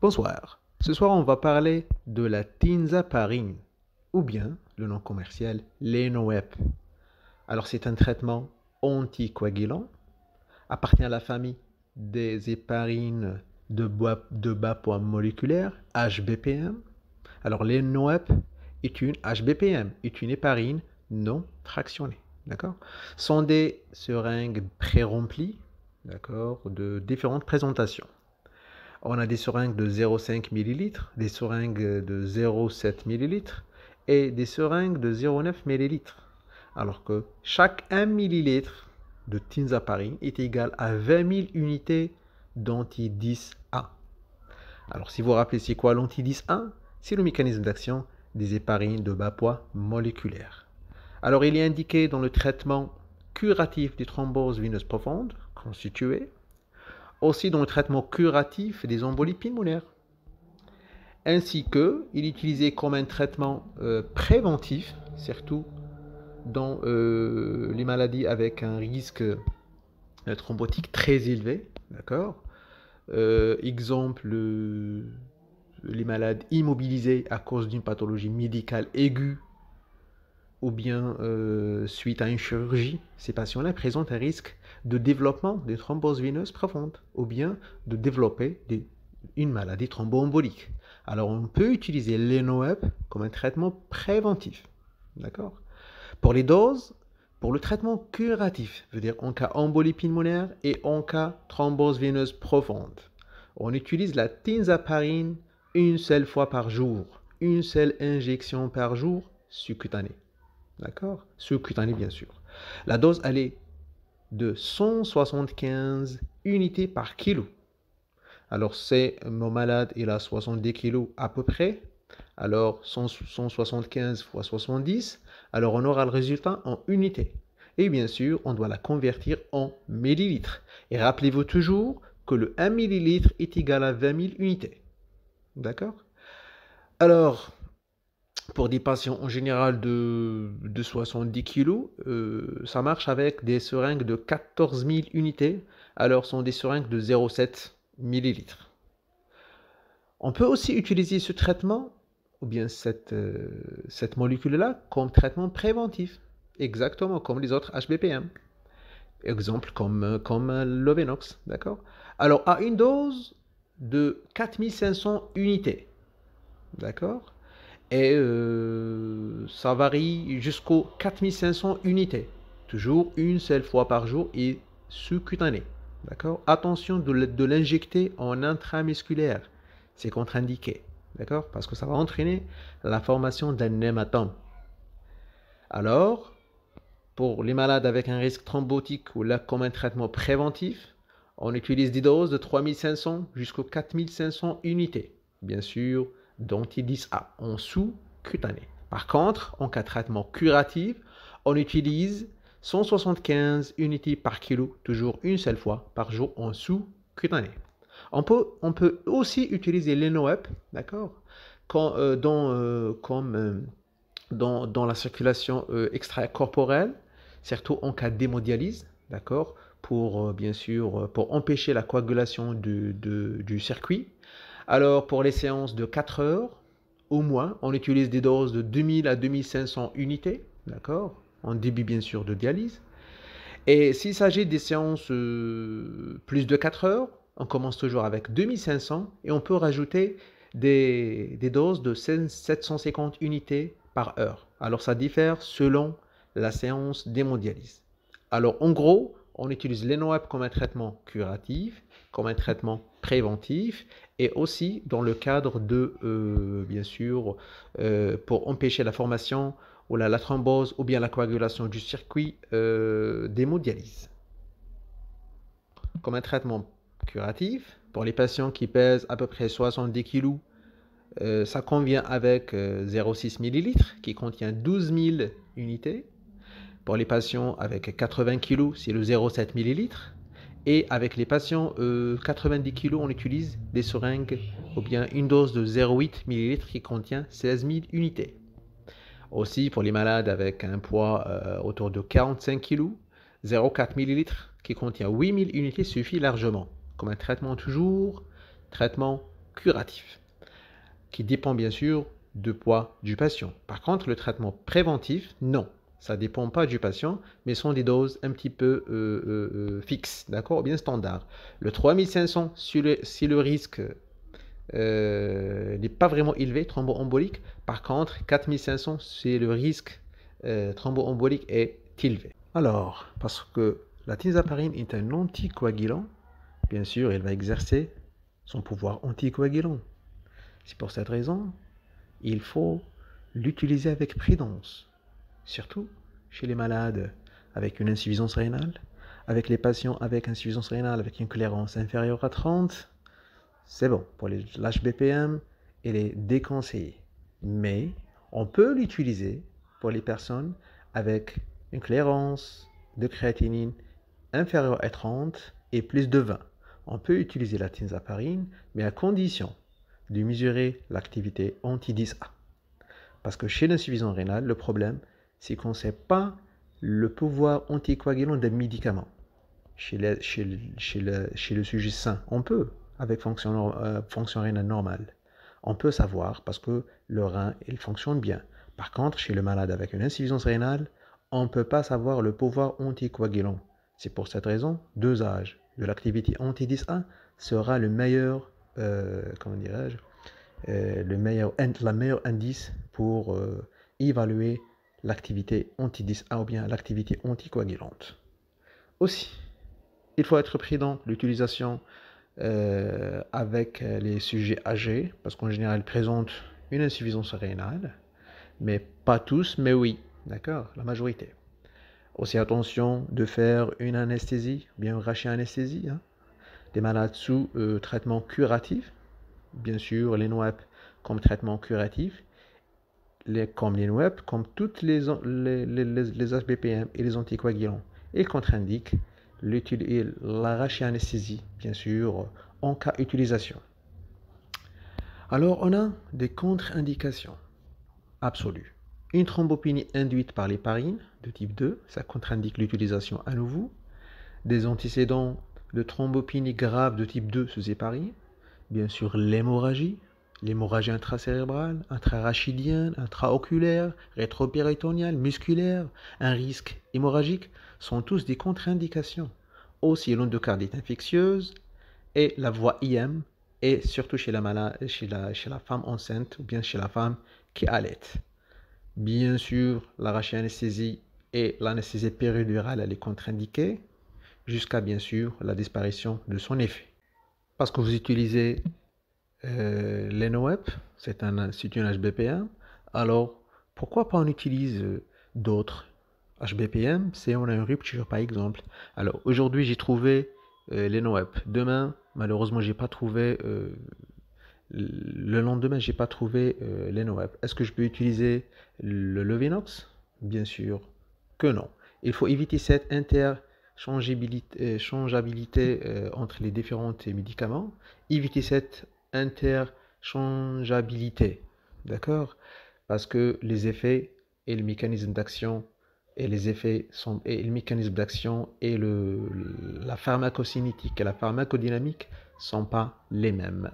Bonsoir. Ce soir, on va parler de la tinzaparine, ou bien le nom commercial Lenoep. Alors, c'est un traitement anticoagulant, appartient à la famille des héparines de bas poids moléculaire, HBPM. Alors, Lenoep est une HBPM, est une héparine non fractionnée. D'accord? Ce sont des seringues pré-remplies, d'accord, de différentes présentations. On a des seringues de 0,5 ml, des seringues de 0,7 ml et des seringues de 0,9 ml. Alors que chaque 1 ml de tinzaparine est égal à 20 000 unités d'anti-10A. Alors si vous vous rappelez c'est quoi l'anti-10A? C'est le mécanisme d'action des héparines de bas poids moléculaire. Alors il est indiqué dans le traitement curatif des thromboses veineuses profondes constituées, aussi dans le traitement curatif des embolies pulmonaires, ainsi que il est utilisé comme un traitement préventif, surtout dans les maladies avec un risque thrombotique très élevé, d'accord. Exemple, les malades immobilisés à cause d'une pathologie médicale aiguë ou bien suite à une chirurgie, ces patients-là présentent un risque de développement des thromboses veineuses profondes ou bien de développer une maladie thromboembolique. Alors on peut utiliser l'Enoep comme un traitement préventif. D'accord? Pour les doses, pour le traitement curatif, je veux dire en cas embolie pulmonaire et en cas thrombose veineuse profonde, on utilise la tinzaparine une seule fois par jour, une seule injection par jour subcutanée. D'accord? Subcutanée, bien sûr. La dose, elle est de 175 unités par kilo. Alors, c'est mon malade, il a 70 kilos à peu près. Alors, 175 fois 70. Alors, on aura le résultat en unités. Et bien sûr, on doit la convertir en millilitres. Et rappelez-vous toujours que le 1 millilitre est égal à 20 000 unités. D'accord? Alors, pour des patients en général de 70 kg, ça marche avec des seringues de 14 000 unités. Alors, ce sont des seringues de 0,7 ml. On peut aussi utiliser ce traitement, ou bien cette molécule-là, comme traitement préventif. Exactement comme les autres HBPM. Exemple comme l'Ovenox. D'accord? Alors, à une dose de 4500 unités. D'accord? Et ça varie jusqu'aux 4500 unités. Toujours une seule fois par jour et sous-cutané. D'accord? Attention de l'injecter en intramusculaire. C'est contre-indiqué. D'accord? Parce que ça va entraîner la formation d'un hématome. Alors, pour les malades avec un risque thrombotique ou là comme un traitement préventif, on utilise des doses de 3500 jusqu'aux 4500 unités. Bien sûr, d'anti-10A en sous-cutané. Par contre, en cas de traitement curatif, on utilise 175 unités par kilo, toujours une seule fois par jour en sous-cutané. On peut aussi utiliser l'Enoep, d'accord, dans la circulation extracorporelle, surtout en cas d'hémodialyse, d'accord, pour bien sûr pour empêcher la coagulation du circuit. Alors pour les séances de 4 heures, au moins, on utilise des doses de 2000 à 2500 unités, d'accord, en début bien sûr de dialyse. Et s'il s'agit des séances plus de 4 heures, on commence toujours avec 2500 et on peut rajouter des doses de 750 unités par heure. Alors ça diffère selon la séance d'hémodialyse. Alors en gros, on utilise l'Enoep comme un traitement curatif, comme un traitement préventif et aussi dans le cadre de, bien sûr, pour empêcher la formation ou la thrombose ou bien la coagulation du circuit d'hémodialyse. Comme un traitement curatif, pour les patients qui pèsent à peu près 70 kg, ça convient avec 0,6 ml qui contient 12 000 unités. Pour les patients avec 80 kg, c'est le 0,7 ml. Et avec les patients 90 kg, on utilise des seringues ou bien une dose de 0,8 ml qui contient 16 000 unités. Aussi, pour les malades avec un poids autour de 45 kg, 0,4 ml qui contient 8000 unités suffit largement. Comme un traitement toujours, traitement curatif, qui dépend bien sûr du poids du patient. Par contre, le traitement préventif, non. Ça ne dépend pas du patient, mais sont des doses un petit peu fixes, d'accord, ou bien standard. Le 3500, si le risque n'est pas vraiment élevé, thromboembolique. Par contre, 4500, si le risque thromboembolique est élevé. Alors, parce que la tinzaparine est un anticoagulant, bien sûr, elle va exercer son pouvoir anticoagulant. C'est pour cette raison, il faut l'utiliser avec prudence, surtout chez les malades avec une insuffisance rénale, avec les patients avec insuffisance rénale avec une clairance inférieure à 30. C'est bon, pour l'HBPM, il est déconseillé. Mais on peut l'utiliser pour les personnes avec une clairance de créatinine inférieure à 30 et plus de 20. On peut utiliser la tinzaparine, mais à condition de mesurer l'activité anti-10A. Parce que chez l'insuffisance rénale, le problème, c'est qu'on ne sait pas le pouvoir anticoagulant des médicaments. Chez le sujet sain, on peut, avec fonction rénale normale. On peut savoir parce que le rein, il fonctionne bien. Par contre, chez le malade avec une insuffisance rénale, on ne peut pas savoir le pouvoir anticoagulant. C'est pour cette raison, dosage de l'activité anti-10A sera le meilleur, comment dirais-je, la meilleure indice pour évaluer l'activité anti-10A ou bien l'activité anticoagulante. Aussi, il faut être prudent l'utilisation avec les sujets âgés, parce qu'en général, ils présentent une insuffisance rénale, mais pas tous, mais oui, d'accord, la majorité. Aussi attention de faire une anesthésie, bien une rachianesthésie, hein, des malades sous traitement curatif, bien sûr, les NOEP comme traitement curatif, comme les NOEP, comme toutes les HBPM et les anticoagulants, et contre-indique la rachianesthésie, bien sûr, en cas d'utilisation. Alors, on a des contre-indications absolues. Une thrombopénie induite par l'héparine de type 2, ça contre-indique l'utilisation à nouveau. Des antécédents de thrombopénie grave de type 2 sous héparine. Bien sûr, l'hémorragie intracérébrale, intrarachidienne, intraoculaire, rétropéritonéale, musculaire, un risque hémorragique sont tous des contre-indications. Aussi l'endocardite infectieuse et la voie IM, et surtout chez la femme enceinte ou bien chez la femme qui allaite. Bien sûr, la rachianesthésie et l'anesthésie péridurale, elle est contre-indiquée jusqu'à bien sûr la disparition de son effet. Parce que vous utilisez les NOEP, c'est une HBPM, alors pourquoi pas on utilise d'autres HBPM si on a une rupture par exemple. Alors aujourd'hui j'ai trouvé les NOEP, demain malheureusement j'ai pas trouvé, le lendemain j'ai pas trouvé les NOEP. Est-ce que je peux utiliser le Levinox? Bien sûr que non. Il faut éviter cette changeabilité entre les différents médicaments, éviter cette interchangeabilité, d'accord? Parce que les effets et le mécanisme d'action et le mécanisme d'action et la pharmacocinétique et la pharmacodynamique sont pas les mêmes.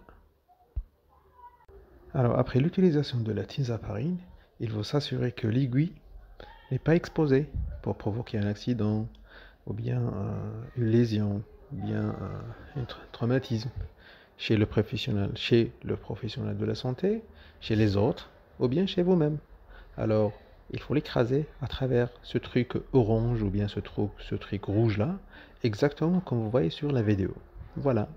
Alors après l'utilisation de la tinzaparine, il faut s'assurer que l'aiguille n'est pas exposée pour provoquer un accident ou bien une lésion, ou bien un traumatisme chez le professionnel de la santé, chez les autres, ou bien chez vous-même. Alors, il faut l'écraser à travers ce truc orange ou bien ce truc rouge là, exactement comme vous voyez sur la vidéo. Voilà.